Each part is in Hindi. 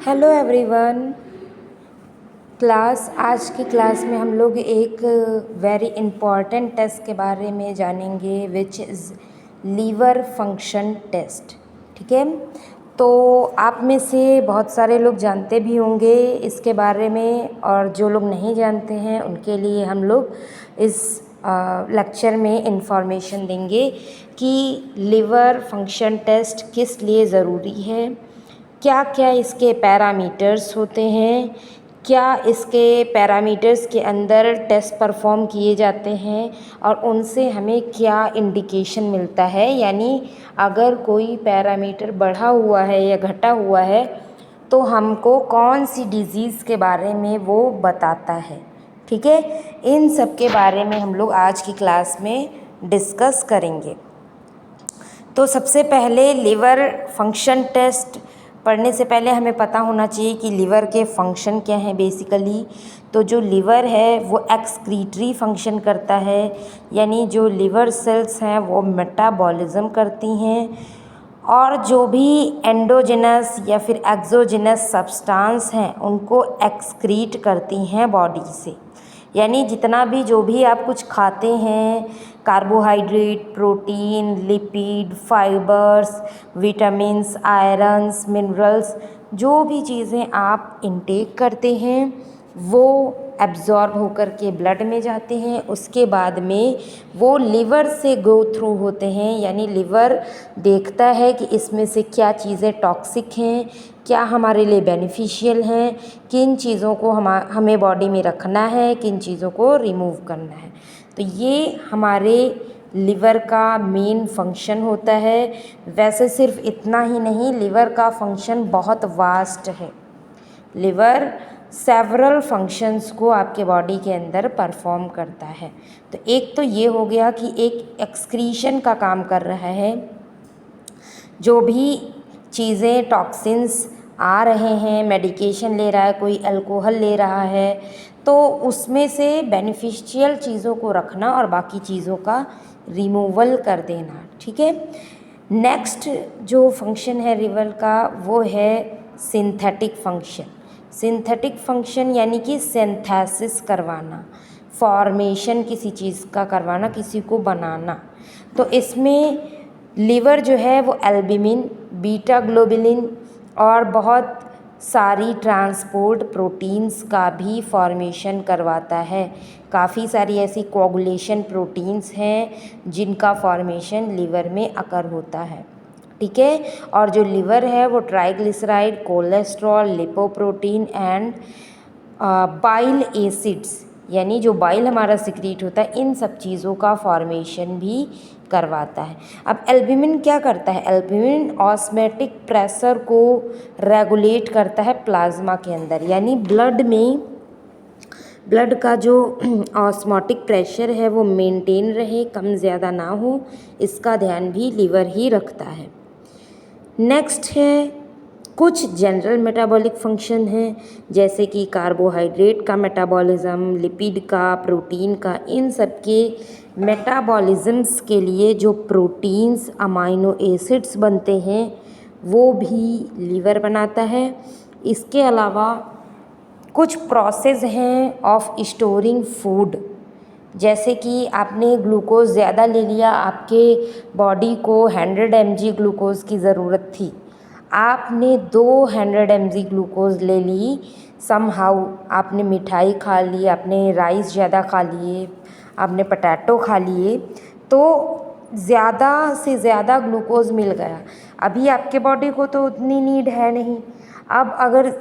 Hello everyone. आज की क्लास में हम लोग एक वेरी इम्पॉर्टेंट टेस्ट के बारे में जानेंगे which is liver function test. ठीक है, तो आप में से बहुत सारे लोग जानते भी होंगे इसके बारे में, और जो लोग नहीं जानते हैं उनके लिए हम लोग इस लेक्चर में इंफॉर्मेशन देंगे कि लीवर फंक्शन टेस्ट किस लिए ज़रूरी है, क्या क्या इसके पैरामीटर्स होते हैं, क्या इसके पैरामीटर्स के अंदर टेस्ट परफॉर्म किए जाते हैं और उनसे हमें क्या इंडिकेशन मिलता है। यानी अगर कोई पैरामीटर बढ़ा हुआ है या घटा हुआ है तो हमको कौन सी डिज़ीज़ के बारे में वो बताता है। ठीक है, इन सब के बारे में हम लोग आज की क्लास में डिस्कस करेंगे। तो सबसे पहले लीवर फंक्शन टेस्ट पढ़ने से पहले हमें पता होना चाहिए कि लीवर के फंक्शन क्या हैं बेसिकली। तो जो लीवर है वो एक्सक्रीटरी फंक्शन करता है, यानी जो लीवर सेल्स हैं वो मेटाबॉलिज्म करती हैं, और जो भी एंडोजेनस या फिर एक्सोजेनस सब्सटेंस हैं उनको एक्सक्रीट करती हैं बॉडी से। यानी जितना भी जो भी आप कुछ खाते हैं, carbohydrate, protein, lipid, fibres, vitamins, irons, minerals, जो भी चीज़ें आप इंटेक करते हैं वो एब्ज़ॉर्ब होकर के ब्लड में जाते हैं। उसके बाद में वो लिवर से गो थ्रू होते हैं, यानी लिवर देखता है कि इसमें से क्या चीज़ें टॉक्सिक हैं, क्या हमारे लिए बेनिफिशियल हैं, किन चीज़ों को हमें बॉडी में रखना है, किन चीज़ों को रिमूव करना है। तो ये हमारे लिवर का मेन फंक्शन होता है। वैसे सिर्फ इतना ही नहीं, लिवर का फंक्शन बहुत वास्ट है। लिवर सेवरल फंक्शंस को आपके बॉडी के अंदर परफॉर्म करता है। तो एक तो ये हो गया कि एक एक्सक्रीशन का काम कर रहा है। जो भी चीज़ें टॉक्सिन्स आ रहे हैं, मेडिकेशन ले रहा है, कोई अल्कोहल ले रहा है, तो उसमें से बेनिफिशियल चीज़ों को रखना और बाकी चीज़ों का रिमूवल कर देना। ठीक है, नेक्स्ट जो फंक्शन है लिवर का वो है सिंथेटिक फंक्शन। सिंथेटिक फंक्शन यानी कि सिंथेसिस करवाना, फॉर्मेशन किसी चीज़ का करवाना, किसी को बनाना। तो इसमें लिवर जो है वो एल्ब्यूमिन, बीटा ग्लोबुलिन और बहुत सारी ट्रांसपोर्ट प्रोटीन्स का भी फॉर्मेशन करवाता है। काफ़ी सारी ऐसी कोगुलेशन प्रोटीन्स हैं जिनका फॉर्मेशन लिवर में अकर होता है। ठीक है, और जो लिवर है वो triglyceride, cholesterol, lipoprotein and bile acids, यानी जो बाइल हमारा सिक्रीट होता है, इन सब चीज़ों का फॉर्मेशन भी करवाता है। अब एल्ब्यूमिन क्या करता है? एल्ब्यूमिन ऑस्मेटिक प्रेशर को रेगुलेट करता है प्लाज्मा के अंदर, यानी ब्लड में ब्लड का जो ऑस्मोटिक प्रेशर है वो मेंटेन रहे, कम ज़्यादा ना हो, इसका ध्यान भी लिवर ही रखता है। नेक्स्ट है कुछ जनरल मेटाबॉलिक फंक्शन हैं, जैसे कि कार्बोहाइड्रेट का मेटाबॉलिज्म, लिपिड का, प्रोटीन का। इन सब के मेटाबॉलिज्म्स के लिए जो प्रोटीन्स, अमाइनो एसिड्स बनते हैं वो भी लीवर बनाता है। इसके अलावा कुछ प्रोसेस हैं ऑफ स्टोरिंग फूड, जैसे कि आपने ग्लूकोज़ ज़्यादा ले लिया, आपके बॉडी को 100 mg ग्लूकोज़ की ज़रूरत थी, आपने 200 mg ग्लूकोज़ ले ली। समहाउ आपने मिठाई खा ली, आपने राइस ज़्यादा खा लिए, आपने पोटैटो खा लिए, तो ज़्यादा से ज़्यादा ग्लूकोज़ मिल गया। अभी आपके बॉडी को तो उतनी नीड है नहीं। अब अगर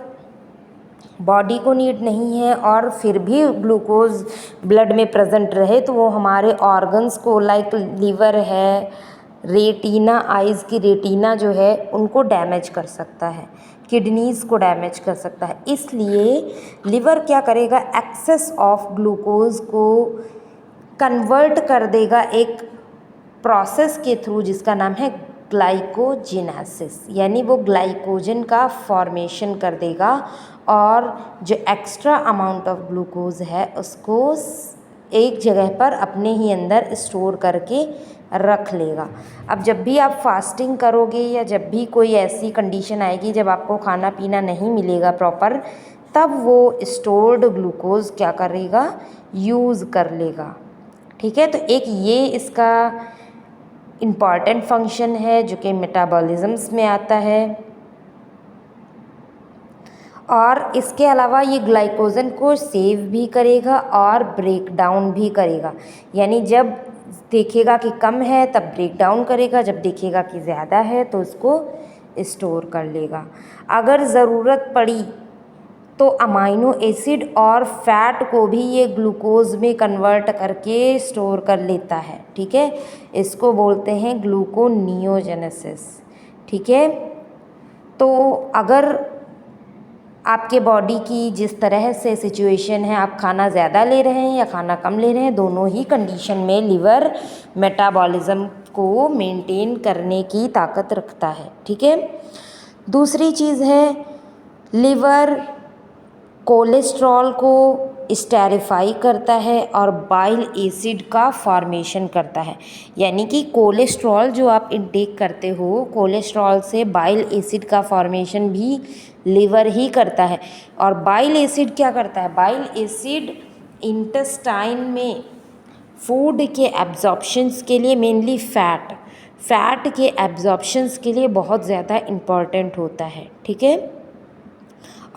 बॉडी को नीड नहीं है और फिर भी ग्लूकोज़ ब्लड में प्रेजेंट रहे तो वो हमारे ऑर्गन्स को, लाइक लीवर है, रेटिना, आइज़ की रेटिना जो है उनको डैमेज कर सकता है, किडनीज़ को डैमेज कर सकता है। इसलिए लिवर क्या करेगा? एक्सेस ऑफ ग्लूकोज़ को कन्वर्ट कर देगा एक प्रोसेस के थ्रू जिसका नाम है ग्लाइकोजेनेसिस, यानी वो ग्लाइकोजन का फॉर्मेशन कर देगा और जो एक्स्ट्रा अमाउंट ऑफ ग्लूकोज है उसको एक जगह पर अपने ही अंदर स्टोर करके रख लेगा। अब जब भी आप फास्टिंग करोगे या जब भी कोई ऐसी कंडीशन आएगी जब आपको खाना पीना नहीं मिलेगा प्रॉपर, तब वो स्टोर्ड ग्लूकोज क्या करेगा, यूज़ कर लेगा। ठीक है, तो एक ये इसका इम्पॉर्टेंट फंक्शन है जो कि मेटाबॉलिज्म्स में आता है। और इसके अलावा ये ग्लाइकोजन को सेव भी करेगा और ब्रेक डाउन भी करेगा, यानी जब देखेगा कि कम है तब ब्रेक डाउन करेगा, जब देखेगा कि ज़्यादा है तो उसको स्टोर कर लेगा। अगर ज़रूरत पड़ी तो अमाइनो एसिड और फैट को भी ये ग्लूकोज में कन्वर्ट करके स्टोर कर लेता है। ठीक है, इसको बोलते हैं ग्लूकोनियोजेनेसिस। ठीक है, तो अगर आपके बॉडी की जिस तरह से सिचुएशन है, आप खाना ज़्यादा ले रहे हैं या खाना कम ले रहे हैं, दोनों ही कंडीशन में लिवर मेटाबॉलिज्म को मेंटेन करने की ताकत रखता है। ठीक है, दूसरी चीज़ है लिवर कोलेस्ट्रॉल को स्टेरिफाई करता है और बाइल एसिड का फॉर्मेशन करता है, यानी कि कोलेस्ट्रॉल जो आप इंटेक करते हो, कोलेस्ट्रॉल से बाइल एसिड का फॉर्मेशन भी लिवर ही करता है। और बाइल एसिड क्या करता है, बाइल एसिड इंटेस्टाइन में फूड के एब्जॉर्प्शंस के लिए, मेनली फैट के एब्जॉर्प्शंस के लिए बहुत ज़्यादा इम्पॉर्टेंट होता है। ठीक है,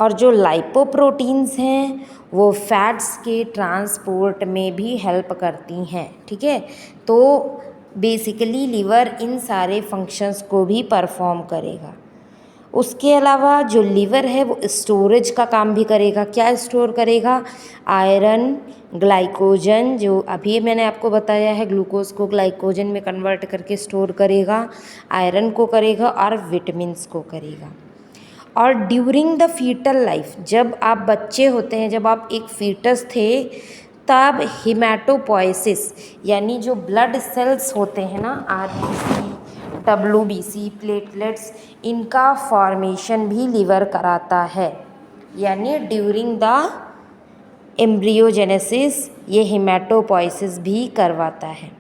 और जो लाइपोप्रोटीन्स हैं वो फैट्स के ट्रांसपोर्ट में भी हेल्प करती हैं। ठीक है, तो बेसिकली लिवर इन सारे फंक्शंस को भी परफॉर्म करेगा। उसके अलावा जो लिवर है वो स्टोरेज का काम भी करेगा। क्या स्टोर करेगा, आयरन, ग्लाइकोजन, जो अभी मैंने आपको बताया है ग्लूकोज को ग्लाइकोजन में कन्वर्ट करके स्टोर करेगा, आयरन को करेगा और विटामिन्स को करेगा। और ड्यूरिंग द फीटल लाइफ, जब आप बच्चे होते हैं, जब आप एक फीटस थे, तब हिमेटोपोइसिस यानी जो ब्लड सेल्स होते हैं ना, आरबीसी, डब्ल्यूबीसी, प्लेटलेट्स, इनका फॉर्मेशन भी लिवर कराता है। यानी ड्यूरिंग द एम्ब्रियोजेनेसिस ये हिमेटोपोइसिस भी करवाता है।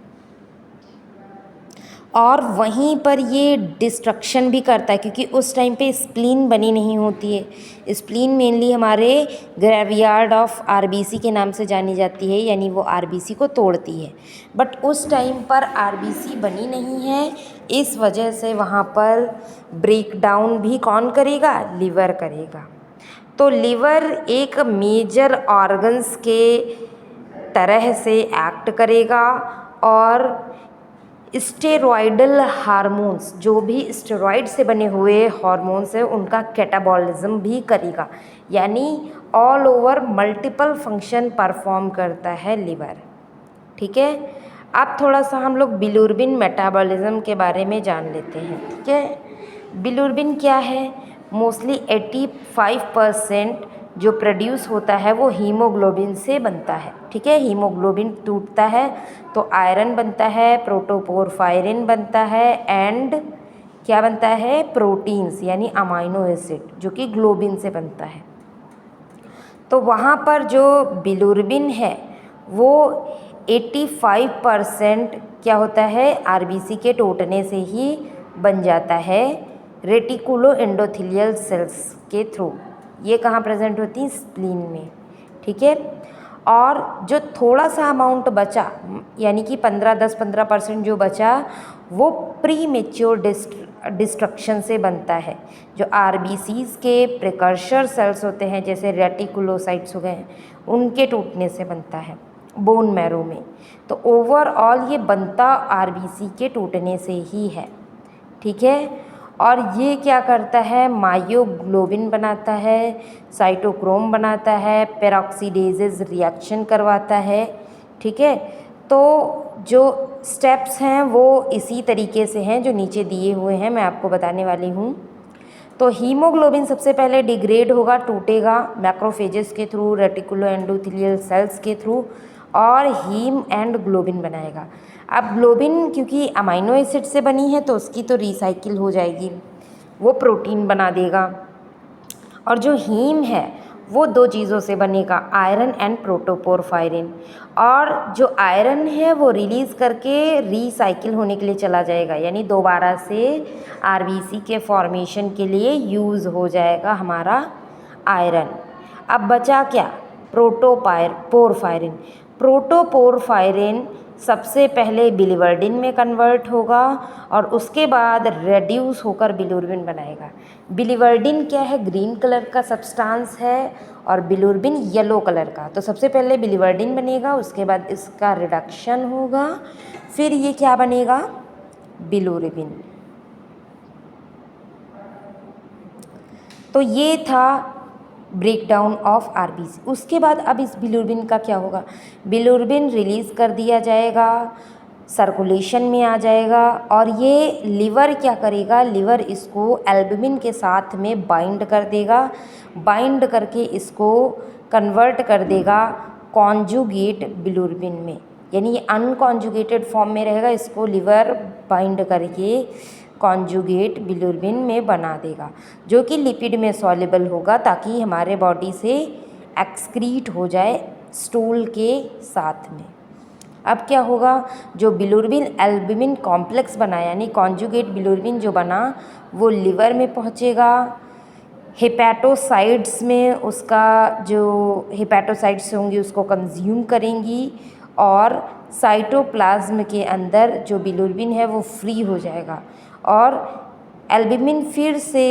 और वहीं पर ये डिस्ट्रक्शन भी करता है, क्योंकि उस टाइम पे स्प्लीन बनी नहीं होती है। स्प्लीन मेनली हमारे ग्रेवयार्ड ऑफ आरबीसी के नाम से जानी जाती है, यानी वो आरबीसी को तोड़ती है। बट उस टाइम पर आरबीसी बनी नहीं है, इस वजह से वहाँ पर ब्रेक डाउन भी कौन करेगा, लिवर करेगा। तो लिवर एक मेजर ऑर्गन्स के तरह से एक्ट करेगा और स्टेरॉयडल हार्मोन्स, जो भी स्टेरॉइड से बने हुए हार्मोन्स हैं, उनका कैटाबॉलिज्म भी करेगा। यानी all over multiple function perform करता है लिवर। ठीक है, अब थोड़ा सा हम लोग बिलिरुबिन मेटाबॉलिज्म के बारे में जान लेते हैं। ठीक है, बिलिरुबिन क्या है, मोस्टली 85% जो प्रोड्यूस होता है वो हीमोग्लोबिन से बनता है। ठीक है, हीमोग्लोबिन टूटता है तो आयरन बनता है, प्रोटोपोरफायरिन बनता है, एंड क्या बनता है, प्रोटीन्स यानी अमाइनो एसिड जो कि ग्लोबिन से बनता है। तो वहाँ पर जो बिलिरुबिन है वो 85% क्या होता है, आरबीसी के टूटने से ही बन जाता है, रेटिकुलो एंडोथेलियल सेल्स के थ्रू। ये कहाँ प्रेजेंट होती है, स्प्लीन में। ठीक है, और जो थोड़ा सा अमाउंट बचा, यानी कि 10-15% जो बचा, वो प्री मेच्योर डिस्ट्रक्शन से बनता है। जो आरबीसीज के प्रिकर्सर सेल्स होते हैं, जैसे रेटिकुलोसाइट्स हो गए, उनके टूटने से बनता है बोन मैरो में। तो ओवरऑल ये बनता आरबीसी के टूटने से ही है। ठीक है, और ये क्या करता है, मायोग्लोबिन बनाता है, साइटोक्रोम बनाता है, पेरोक्सीडेजेज रिएक्शन करवाता है। ठीक है, तो जो स्टेप्स हैं वो इसी तरीके से हैं जो नीचे दिए हुए हैं, मैं आपको बताने वाली हूँ। तो हीमोग्लोबिन सबसे पहले डिग्रेड होगा, टूटेगा मैक्रोफेजेस के थ्रू, रेटिकुलो एंडोथेलियल सेल्स के थ्रू, और हीम एंड ग्लोबिन बनाएगा। अब ग्लोबिन क्योंकि अमाइनो एसिड से बनी है तो उसकी तो रिसाइकिल हो जाएगी, वो प्रोटीन बना देगा। और जो हीम है वो दो चीज़ों से बनेगा, आयरन एंड प्रोटोपोरफायरिन। और जो आयरन है वो रिलीज़ करके रीसाइकिल होने के लिए चला जाएगा, यानी दोबारा से आरबीसी के फॉर्मेशन के लिए यूज़ हो जाएगा हमारा आयरन। अब बचा क्या, पोरफायरिन। प्रोटोपोरफायरिन सबसे पहले बिलिवर्डिन में कन्वर्ट होगा और उसके बाद रेड्यूस होकर बिलिरुबिन बनाएगा। बिलिवर्डिन क्या है, ग्रीन कलर का सब्सटेंस है और बिलिरुबिन येलो कलर का। तो सबसे पहले बिलिवर्डिन बनेगा, उसके बाद इसका रिडक्शन होगा, फिर ये क्या बनेगा, बिलिरुबिन। तो ये था ब्रेकडाउन ऑफ आरबीसी। उसके बाद अब इस बिलिरुबिन का क्या होगा, बिलिरुबिन रिलीज़ कर दिया जाएगा, सर्कुलेशन में आ जाएगा और ये लिवर क्या करेगा, लिवर इसको एल्बुमिन के साथ में बाइंड कर देगा, बाइंड करके इसको कन्वर्ट कर देगा कॉन्जुगेट बिलिरुबिन में, यानी ये अनकॉन्जुगेटेड फॉर्म में रहेगा, इसको लिवर बाइंड करके कॉन्जुगेट बिलिरुबिन में बना देगा, जो कि लिपिड में सॉल्युबल होगा ताकि हमारे बॉडी से एक्सक्रीट हो जाए स्टूल के साथ में। अब क्या होगा, जो बिलिरुबिन एल्बुमिन कॉम्प्लेक्स बना, यानी कॉन्जुगेट बिलिरुबिन जो बना, वो लिवर में पहुंचेगा, हेपेटोसाइट्स में उसका जो हेपेटोसाइट्स होंगी उसको कंज्यूम करेंगी और साइटोप्लाज्म के अंदर जो बिलिरुबिन है वो फ्री हो जाएगा और एल्बुमिन फिर से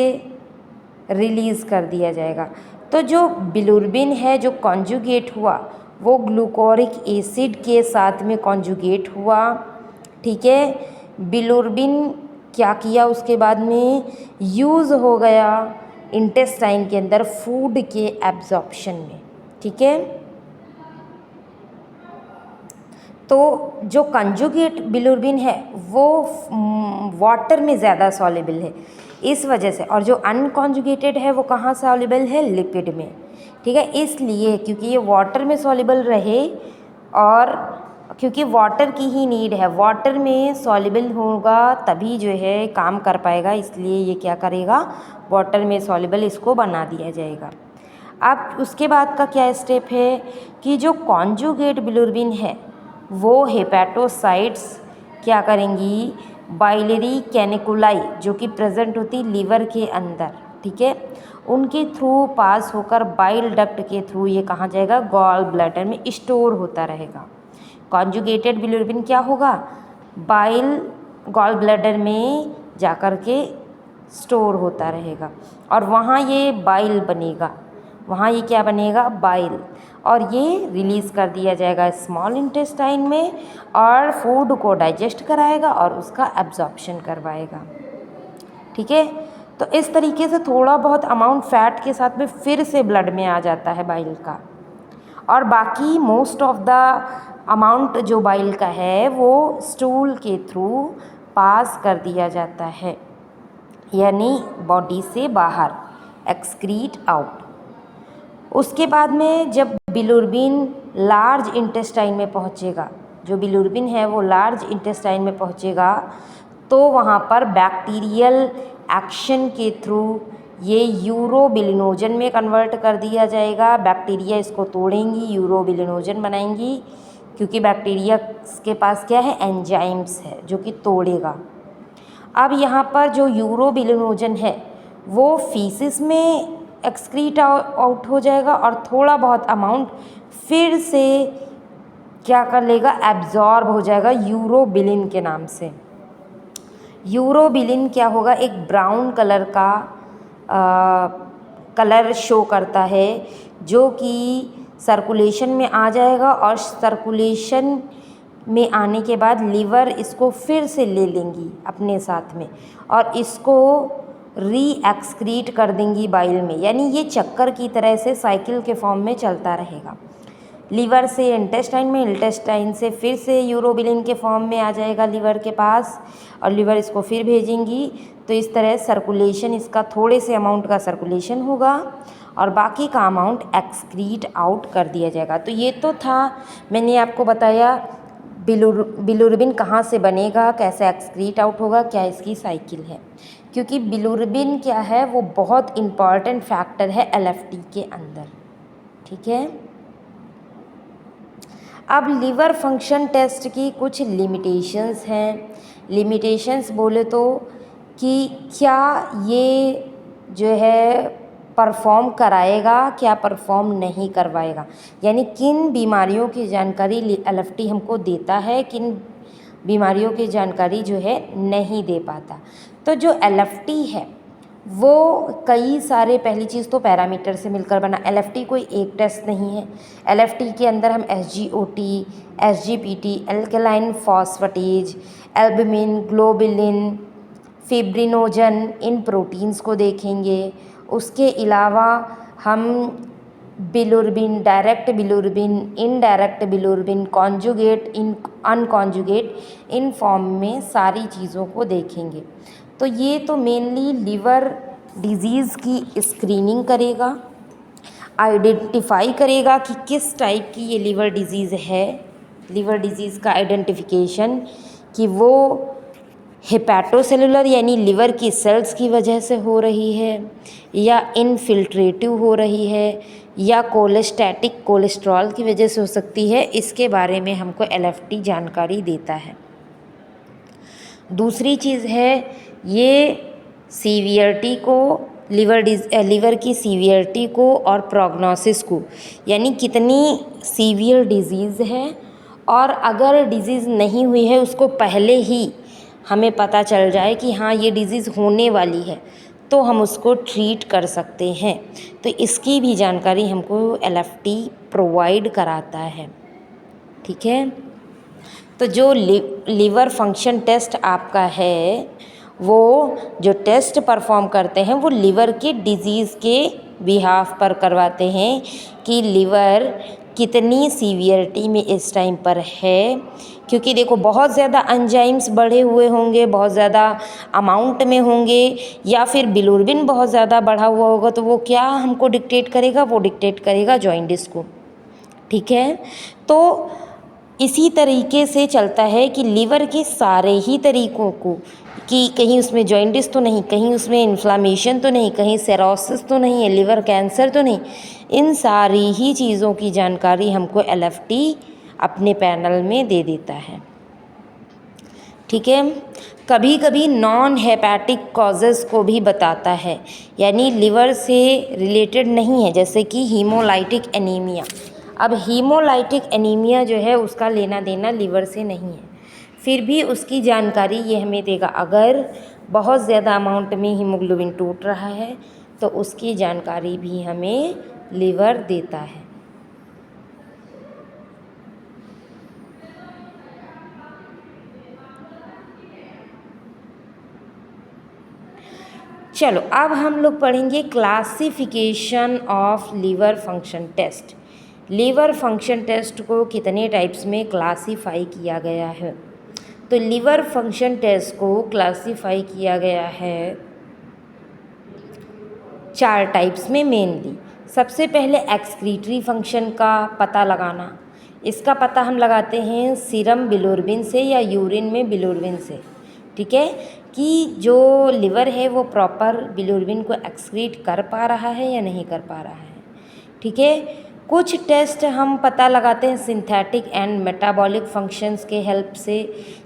रिलीज़ कर दिया जाएगा। तो जो बिलिरुबिन है जो कॉन्जुगेट हुआ वो ग्लूकोरिक एसिड के साथ में कॉन्जुगेट हुआ, ठीक है। बिलिरुबिन क्या किया, उसके बाद में यूज़ हो गया इंटेस्टाइन के अंदर फूड के एब्जॉर्प्शन में, ठीक है। तो जो कंजुगेट बिलिरुबिन है वो वाटर में ज़्यादा सॉल्युबल है इस वजह से, और जो अनकॉन्जुगेटेड है वो कहाँ सॉल्युबल है, लिपिड में, ठीक है। इसलिए क्योंकि ये वाटर में सॉल्युबल रहे और क्योंकि वाटर की ही नीड है, वाटर में सॉल्युबल होगा तभी जो है काम कर पाएगा, इसलिए ये क्या करेगा, वाटर में सॉल्युबल इसको बना दिया जाएगा। अब उसके बाद का क्या स्टेप है कि जो कॉन्जुगेट बिलिरुबिन है वो हेपेटोसाइट्स क्या करेंगी, बाइलरी कैनिकुलाई जो कि प्रेजेंट होती लीवर के अंदर, ठीक है, उनके थ्रू पास होकर बाइल डक्ट के थ्रू ये कहाँ जाएगा, गॉल ब्लैडर में स्टोर होता रहेगा। कॉन्जुगेटेड बिलिरुबिन क्या होगा, बाइल गॉल ब्लैडर में जाकर के स्टोर होता रहेगा और वहाँ ये बाइल बनेगा, वहाँ ये क्या बनेगा, बाइल, और ये रिलीज़ कर दिया जाएगा स्मॉल इंटेस्टाइन में और फूड को डाइजेस्ट कराएगा और उसका एब्जॉर्प्शन करवाएगा, ठीक है। तो इस तरीके से थोड़ा बहुत अमाउंट फैट के साथ में फिर से ब्लड में आ जाता है बाइल का, और बाकी मोस्ट ऑफ द अमाउंट जो बाइल का है वो स्टूल के थ्रू पास कर दिया जाता है, यानी बॉडी से बाहर एक्सक्रीट आउट। उसके बाद में जब बिलिरुबिन लार्ज इंटेस्टाइन में पहुंचेगा, जो बिलिरुबिन है वो लार्ज इंटेस्टाइन में पहुंचेगा, तो वहाँ पर बैक्टीरियल एक्शन के थ्रू ये यूरोबिलिनोजन में कन्वर्ट कर दिया जाएगा। बैक्टीरिया इसको तोड़ेंगी, यूरोबिलिनोजन बनाएंगी, क्योंकि बैक्टीरिया के पास क्या है, एंजाइम्स है जो कि तोड़ेगा। अब यहाँ पर जो यूरोबिलिनोजन है वो फीसिस में एक्सक्रीट आउट हो जाएगा और थोड़ा बहुत अमाउंट फिर से क्या कर लेगा, एब्जॉर्ब हो जाएगा यूरोबिलिन के नाम से। यूरोबिलिन क्या होगा, एक ब्राउन कलर का कलर शो करता है जो कि सर्कुलेशन में आ जाएगा और सर्कुलेशन में आने के बाद लीवर इसको फिर से ले लेंगी अपने साथ में और इसको रीएक्सक्रीट कर देंगी बाइल में, यानी ये चक्कर की तरह से साइकिल के फॉर्म में चलता रहेगा। लीवर से इंटेस्टाइन में, इंटेस्टाइन से फिर से यूरोबिलिन के फॉर्म में आ जाएगा लीवर के पास और लीवर इसको फिर भेजेंगी। तो इस तरह सर्कुलेशन, इसका थोड़े से अमाउंट का सर्कुलेशन होगा और बाकी का अमाउंट एक्सक्रीट आउट कर दिया जाएगा। तो ये तो था, मैंने आपको बताया बिलिरुबिन कहाँ से बनेगा, कैसे एक्सक्रीट आउट होगा, क्या इसकी साइकिल है। क्योंकि बिलिरुबिन क्या है, वो बहुत इम्पॉर्टेंट फैक्टर है एलएफटी के अंदर। ठीक है। अब लीवर फंक्शन टेस्ट की कुछ लिमिटेशंस हैं। लिमिटेशंस बोले तो कि क्या ये जो है परफॉर्म कराएगा, क्या परफॉर्म नहीं करवाएगा, यानी किन बीमारियों की जानकारी एलएफटी हमको देता है, किन बीमारियों की जानकारी जो है नहीं दे पाता। तो जो एलएफटी है वो कई सारे, पहली चीज़ तो पैरामीटर से मिलकर बना। एलएफटी कोई एक टेस्ट नहीं है। एलएफटी के अंदर हम SGOT, SGPT, alkaline phosphatase, albumin, globulin, fibrinogen, इन प्रोटीन्स को देखेंगे। उसके अलावा हम bilirubin, direct bilirubin, indirect bilirubin, conjugate, इन अनकॉन्जुगेट, इन फॉर्म में सारी चीज़ों को देखेंगे। तो ये तो मेनली लीवर डिजीज़ की स्क्रीनिंग करेगा, आइडेंटिफाई करेगा कि किस टाइप की ये लीवर डिजीज़ है, लीवर डिजीज़ का आइडेंटिफिकेशन कि वो हेपेटोसेलुलर यानी लिवर की सेल्स की वजह से हो रही है, या इनफिल्ट्रेटिव हो रही है, या कोलेस्टैटिक कोलेस्ट्रॉल की वजह से हो सकती है। इसके बारे में हमको एलएफटी जानकारी देता है। दूसरी चीज़ है ये सीवियरिटी को, लीवर की सीवियरिटी को और प्रोग्नोसिस को, यानी कितनी सीवियर डिजीज़ है, और अगर डिजीज़ नहीं हुई है उसको पहले ही हमें पता चल जाए कि हाँ ये डिज़ीज़ होने वाली है, तो हम उसको ट्रीट कर सकते हैं। तो इसकी भी जानकारी हमको एलएफटी प्रोवाइड कराता है। ठीक है। तो जो लीवर फंक्शन टेस्ट आपका है, वो जो टेस्ट परफॉर्म करते हैं वो लीवर के डिजीज़ के बिहाफ पर करवाते हैं कि लीवर कितनी सीवियरिटी में इस टाइम पर है। क्योंकि देखो बहुत ज़्यादा एंजाइम्स बढ़े हुए होंगे, बहुत ज़्यादा अमाउंट में होंगे, या फिर बिलिरुबिन बहुत ज़्यादा बढ़ा हुआ होगा, तो वो क्या हमको डिक्टेट करेगा, वो डिक्टेट करेगा जॉइंडिस को। ठीक है। तो इसी तरीके से चलता है कि लीवर के सारे ही तरीकों को, कि कहीं उसमें जॉइंटिस तो नहीं, कहीं उसमें इन्फ्लामेशन तो नहीं, कहीं सेरोसिस तो नहीं है, लिवर कैंसर तो नहीं, इन सारी ही चीज़ों की जानकारी हमको एलएफटी अपने पैनल में दे देता है। ठीक है। कभी कभी नॉन हेपेटिक कॉजेज़ को भी बताता है, यानी लिवर से रिलेटेड नहीं है, जैसे कि हीमोलाइटिक एनीमिया। अब हीमोलाइटिक एनीमिया जो है उसका लेना देना लीवर से नहीं है, फिर भी उसकी जानकारी ये हमें देगा। अगर बहुत ज़्यादा अमाउंट में हीमोग्लोबिन टूट रहा है तो उसकी जानकारी भी हमें लीवर देता है। चलो अब हम लोग पढ़ेंगे classification of liver function test. Liver function test को कितने टाइप्स में क्लासीफाई किया गया है। तो लीवर फंक्शन टेस्ट को क्लासीफाई किया गया है 4 टाइप्स में मेनली। सबसे पहले एक्सक्रीटरी फंक्शन का पता लगाना। इसका पता हम लगाते हैं सीरम बिलिरुबिन से या यूरिन में बिलिरुबिन से। ठीक है, कि जो लिवर है वो प्रॉपर बिलिरुबिन को एक्सक्रीट कर पा रहा है या नहीं कर पा रहा है। ठीक है। कुछ टेस्ट हम पता लगाते हैं सिंथेटिक एंड मेटाबॉलिक फंक्शंस के हेल्प से,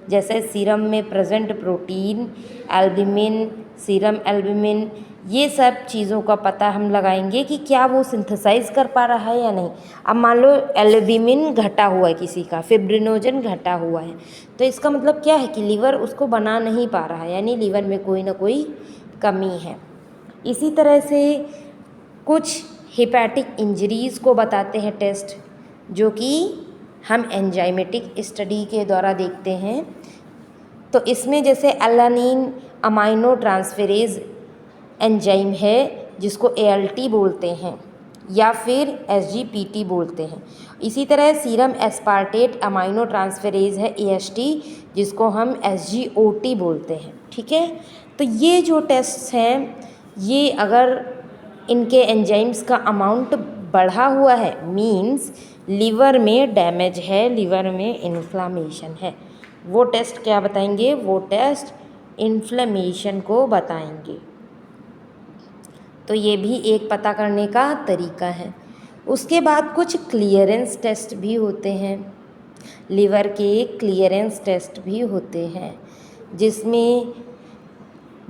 जैसे सीरम में present protein, albumin, serum albumin, ये सब चीज़ों का पता हम लगाएंगे कि क्या वो सिंथेसाइज कर पा रहा है या नहीं। अब मान लो एल्बुमिन घटा हुआ है किसी का, फिब्रिनोजन घटा हुआ है, तो इसका मतलब क्या है कि लीवर उसको बना नहीं पा रहा है, यानी लीवर में कोई ना कोई कमी है। इसी तरह से कुछ हेपेटिक इंजरीज़ को बताते हैं टेस्ट, जो कि हम एंजाइमेटिक स्टडी के द्वारा देखते हैं। तो इसमें जैसे एलानिन अमाइनो ट्रांसफेरेज एंजाइम है जिसको ALT बोलते हैं, या फिर SGPT बोलते हैं। इसी तरह सीरम एस्पार्टेट अमाइनो ट्रांसफेरेज है AST, जिसको हम SGOT बोलते हैं। ठीक है। तो ये जो टेस्ट्स हैं, ये अगर इनके एंजाइम्स का अमाउंट बढ़ा हुआ है, मीन्स लीवर में डैमेज है, लीवर में इन्फ्लामेशन है, वो टेस्ट क्या बताएंगे, वो टेस्ट इन्फ्लेमेशन को बताएंगे। तो ये भी एक पता करने का तरीका है। उसके बाद कुछ क्लियरेंस टेस्ट भी होते हैं, लीवर के क्लियरेंस टेस्ट भी होते हैं, जिसमें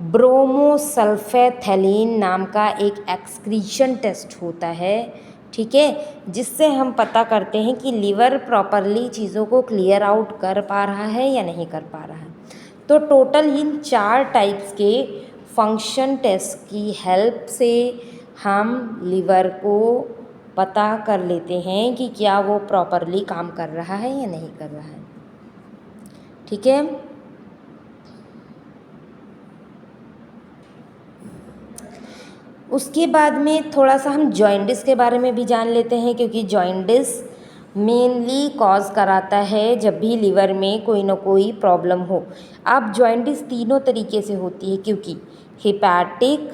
ब्रोमोसल्फेथैलीन नाम का एक एक्सक्रीशन टेस्ट होता है, ठीक है, जिससे हम पता करते हैं कि लीवर प्रॉपरली चीज़ों को क्लियर आउट कर पा रहा है या नहीं कर पा रहा है। तो टोटल इन 4 टाइप्स के फंक्शन टेस्ट की हेल्प से हम लीवर को पता कर लेते हैं कि क्या वो प्रॉपरली काम कर रहा है या नहीं कर रहा है, ठीक है। उसके बाद में थोड़ा सा हम जॉइंडिस के बारे में भी जान लेते हैं, क्योंकि जॉइंडिस मेनली कॉज कराता है जब भी लीवर में कोई ना कोई प्रॉब्लम हो। अब जॉइंडिस तीनों तरीके से होती है, क्योंकि hepatic,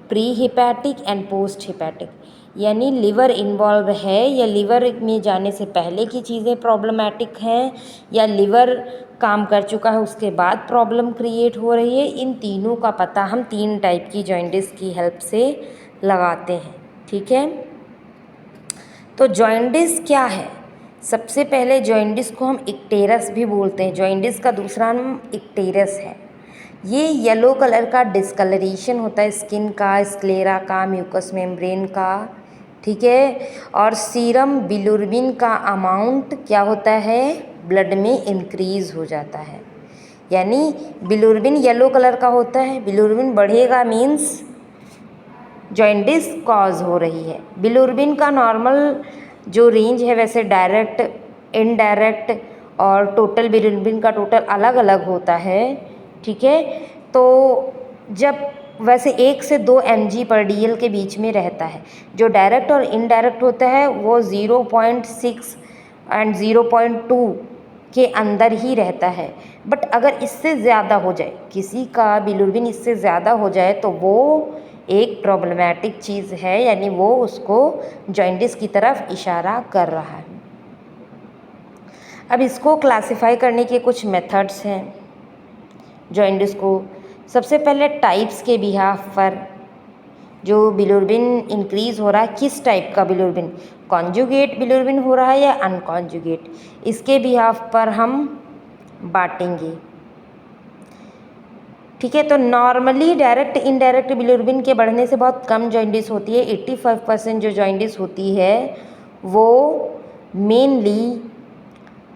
pre hepatic and post hepatic, यानी लिवर इन्वॉल्व है या लिवर में जाने से पहले की चीज़ें प्रॉब्लमेटिक हैं या लिवर काम कर चुका है उसके बाद प्रॉब्लम क्रिएट हो रही है। इन तीनों का पता हम 3 टाइप की जॉइंडिस की हेल्प से लगाते हैं, ठीक है। तो जॉइंडिस क्या है? सबसे पहले जॉइंडिस को हम इक्टेरस भी बोलते हैं। जॉइंडिस का दूसरा नाम इक्टेरस है। ये येलो कलर का डिस्कलरेशन होता है स्किन का, स्क्लेरा का, म्यूकस मेम्ब्रेन का, ठीक है। और सीरम बिलिरुबिन का अमाउंट क्या होता है, ब्लड में इंक्रीज़ हो जाता है। यानी बिलिरुबिन येलो कलर का होता है, बिलिरुबिन बढ़ेगा मीन्स जॉइंडिस कॉज हो रही है। बिलिरुबिन का नॉर्मल जो रेंज है वैसे डायरेक्ट, इनडायरेक्ट और टोटल बिलिरुबिन का टोटल अलग अलग होता है, ठीक है। तो जब वैसे 1 से 2 mg/dl के बीच में रहता है। जो डायरेक्ट और इनडायरेक्ट होता है वो 0.6 एंड 0.2 के अंदर ही रहता है। बट अगर इससे ज़्यादा हो जाए, किसी का बिलिरुबिन इससे ज़्यादा हो जाए तो वो एक प्रॉब्लमेटिक चीज़ है, यानी वो उसको जॉइंडिस की तरफ इशारा कर रहा है। अब इसको क्लासिफाई करने के कुछ मेथड्स हैं जॉइंडिस को। सबसे पहले टाइप्स के बिहाफ पर, जो बिलिरुबिन इंक्रीज़ हो रहा है, किस टाइप का बिलिरुबिन, कॉन्जुगेट बिलिरुबिन हो रहा है या अनकॉन्जुगेट, इसके बिहाफ पर हम बांटेंगे, ठीक है। तो नॉर्मली डायरेक्ट इनडायरेक्ट बिलिरुबिन के बढ़ने से बहुत कम जॉइंडिस होती है। 85% जो जॉइंडिस होती है वो मेनली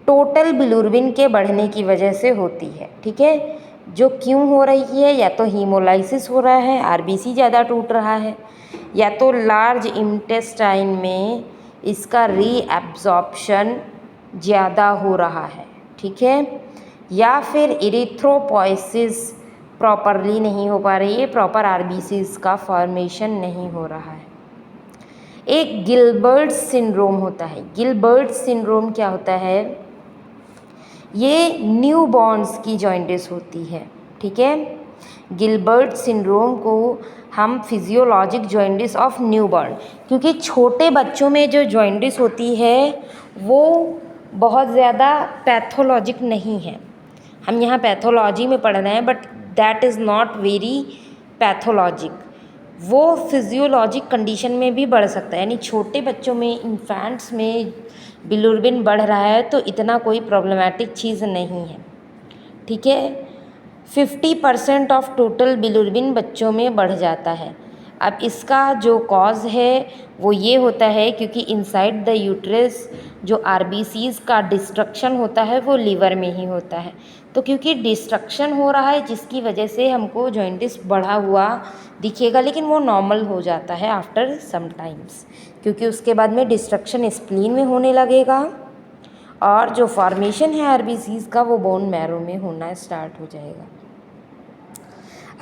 टोटल बिलिरुबिन के बढ़ने की वजह से होती है, ठीक है। जो क्यों हो रही है, या तो हीमोलाइसिस हो रहा है, आरबीसी ज़्यादा टूट रहा है, या तो लार्ज इंटेस्टाइन में इसका रीएब्जॉर्प्शन ज़्यादा हो रहा है, ठीक है, या फिर इरिथ्रोपोइसिस प्रॉपरली नहीं हो पा रही है, प्रॉपर आरबीसीज का फॉर्मेशन नहीं हो रहा है। एक गिलबर्ट सिंड्रोम होता है। गिलबर्ट सिंड्रोम क्या होता है, ये न्यू बॉर्न्स की जॉइंडिस होती है, ठीक है। गिलबर्ट सिंड्रोम को हम physiologic jaundice of new born, क्योंकि छोटे बच्चों में जो जॉइंडिस होती है वो बहुत ज़्यादा पैथोलॉजिक नहीं है। हम यहाँ पैथोलॉजी में पढ़ रहे हैं, but that is not very pathologic. वो फिजियोलॉजिक कंडीशन में भी बढ़ सकता है, यानी छोटे बच्चों में, इन्फेंट्स में बिलिरुबिन बढ़ रहा है तो इतना कोई प्रॉब्लमेटिक चीज़ नहीं है, ठीक है। 50% ऑफ टोटल बिलिरुबिन बच्चों में बढ़ जाता है। अब इसका जो कॉज है वो ये होता है क्योंकि इनसाइड द यूट्रस जो आरबीसीज का डिस्ट्रक्शन होता है वो लीवर में ही होता है। तो क्योंकि डिस्ट्रक्शन हो रहा है जिसकी वजह से हमको जॉइंडिस बढ़ा हुआ दिखेगा, लेकिन वो नॉर्मल हो जाता है आफ्टर सम टाइम्स, क्योंकि उसके बाद में डिस्ट्रक्शन स्प्लीन में होने लगेगा और जो फॉर्मेशन है आरबीसीज का वो बोन मैरो में होना स्टार्ट हो जाएगा।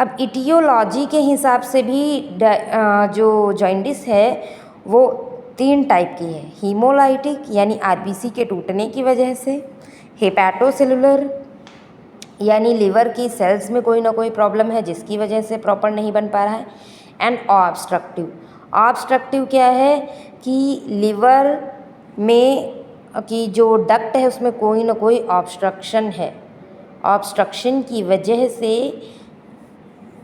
अब इटियोलॉजी के हिसाब से भी जो जॉइंडिस है वो 3 टाइप की है। हीमोलाइटिक यानी आरबीसी के टूटने की वजह से, हेपेटोसेलुलर यानी लिवर की सेल्स में कोई ना कोई प्रॉब्लम है जिसकी वजह से प्रॉपर नहीं बन पा रहा है, एंड ऑब्स्ट्रक्टिव। ऑब्स्ट्रक्टिव क्या है कि लिवर में की जो डक्ट है उसमें कोई ना कोई ऑब्स्ट्रक्शन है। ऑब्स्ट्रक्शन की वजह से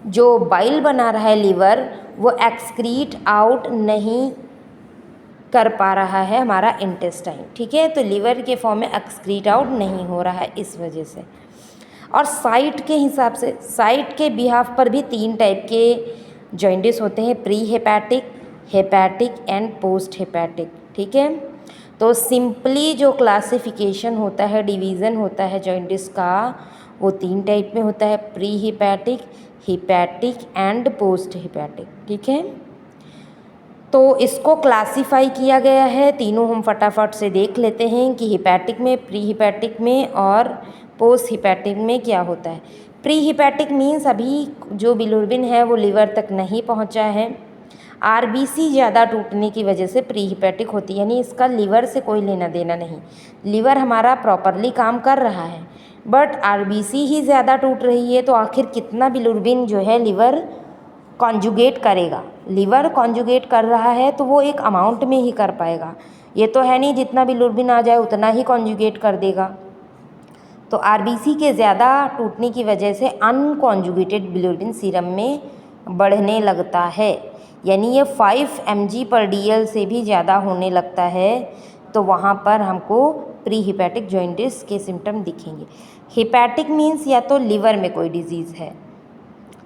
जो बाइल बना रहा है लीवर वो एक्सक्रीट आउट नहीं कर पा रहा है हमारा इंटेस्टाइन, ठीक है। तो लीवर के फॉर्म में एक्सक्रीट आउट नहीं हो रहा है इस वजह से। और साइट के हिसाब से, साइट के बिहाफ पर भी 3 टाइप के जॉइंटिस होते हैं, pre hepatic, hepatic and post hepatic, ठीक है। तो सिंपली जो क्लासिफिकेशन होता है, डिवीज़न होता है जॉइंटिस का, वो 3 टाइप में होता है, pre hepatic, hepatic and post hepatic, ठीक है। तो इसको क्लासिफाई किया गया है, तीनों हम फटाफट से देख लेते हैं कि हेपैटिक में, प्री हेपैटिक में और पोस्ट हेपैटिक में क्या होता है। प्री हेपैटिक मीन्स अभी जो बिलिरुबिन है वो लीवर तक नहीं पहुंचा है, आरबीसी ज़्यादा टूटने की वजह से प्री हेपैटिक होती है, यानी इसका लीवर से कोई लेना देना नहीं। लीवर हमारा प्रॉपरली काम कर रहा है बट आरबीसी ही ज़्यादा टूट रही है, तो आखिर कितना बिलिरुबिन जो है लीवर कॉन्जुगेट करेगा। लीवर कॉन्जुगेट कर रहा है तो वो एक अमाउंट में ही कर पाएगा, ये तो है नहीं जितना बिलिरुबिन आ जाए उतना ही कॉन्जुगेट कर देगा। तो आरबीसी के ज़्यादा टूटने की वजह से अनकॉन्जुगेटेड बिलिरुबिन सीरम में बढ़ने लगता है, यानी ये 5 mg/dl से भी ज़्यादा होने लगता है, तो वहाँ पर हमको प्री हेपैटिक जॉइंटिस के सिम्टम दिखेंगे। हेपैटिक मीन्स या तो लीवर में कोई डिजीज़ है,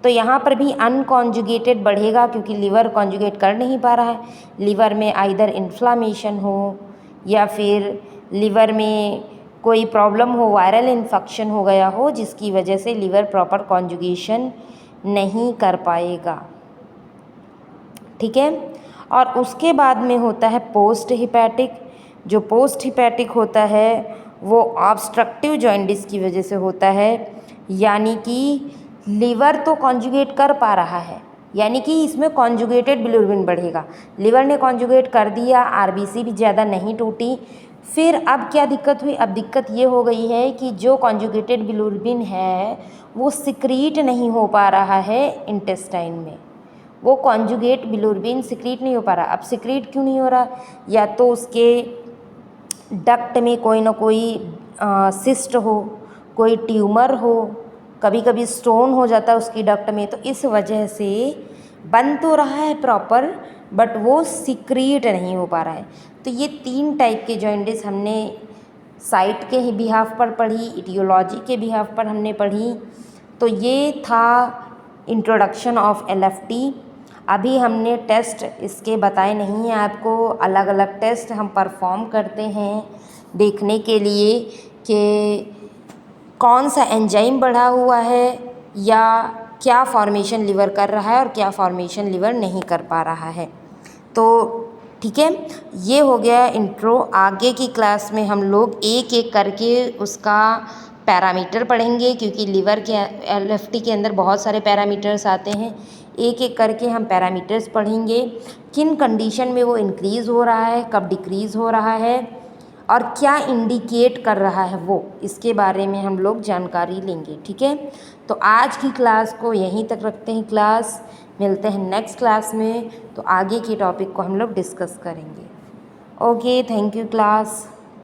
तो यहाँ पर भी अनकॉन्जुगेटेड बढ़ेगा क्योंकि लीवर कॉन्जुगेट कर नहीं पा रहा है। लीवर में आइदर इन्फ्लामेशन हो या फिर लीवर में कोई प्रॉब्लम हो, वायरल इन्फेक्शन हो गया हो, जिसकी वजह से लीवर प्रॉपर कॉन्जुगेशन नहीं कर पाएगा, ठीक है। और उसके बाद में होता है पोस्ट हेपैटिक। जो पोस्ट हेपैटिक होता है वो ऑब्स्ट्रक्टिव जॉइंटिस की वजह से होता है, यानी कि लीवर तो कॉन्जुगेट कर पा रहा है, यानी कि इसमें कॉन्जुगेटेड बिलिरुबिन बढ़ेगा, लीवर ने कॉन्जुगेट कर दिया, आरबीसी भी ज़्यादा नहीं टूटी। फिर अब क्या दिक्कत हुई, अब दिक्कत ये हो गई है कि जो कॉन्जुगेटेड बिलिरुबिन है वो सिक्रीट नहीं हो पा रहा है इंटेस्टाइन में, वो कॉन्जुगेट बिलिरुबिन सिक्रीट नहीं हो पा रहा। अब सिक्रीट क्यों नहीं हो रहा, या तो उसके डक्ट में कोई ना कोई सिस्ट हो, कोई ट्यूमर हो, कभी कभी स्टोन हो जाता है उसकी डक्ट में, तो इस वजह से बन तो रहा है प्रॉपर बट वो सिक्रीट नहीं हो पा रहा है। तो ये 3 टाइप के जॉइंटिस हमने साइट के ही बिहाफ पर पढ़ी, इटियोलॉजी के बिहाफ पर हमने पढ़ी। तो ये था इंट्रोडक्शन ऑफ एलएफटी। अभी हमने टेस्ट इसके बताए नहीं हैं आपको, अलग अलग टेस्ट हम परफॉर्म करते हैं देखने के लिए कि कौन सा एंजाइम बढ़ा हुआ है या क्या फॉर्मेशन लिवर कर रहा है और क्या फॉर्मेशन लिवर नहीं कर पा रहा है। तो ठीक है, ये हो गया इंट्रो। आगे की क्लास में हम लोग एक एक करके उसका पैरामीटर पढ़ेंगे, क्योंकि लिवर के एलएफटी के अंदर बहुत सारे पैरामीटर्स आते हैं। एक एक करके हम पैरामीटर्स पढ़ेंगे, किन कंडीशन में वो इंक्रीज़ हो रहा है, कब डिक्रीज़ हो रहा है और क्या इंडिकेट कर रहा है, वो इसके बारे में हम लोग जानकारी लेंगे, ठीक है। तो आज की क्लास को यहीं तक रखते हैं, क्लास मिलते हैं नेक्स्ट क्लास में, तो आगे के टॉपिक को हम लोग डिस्कस करेंगे। Okay, thank you class.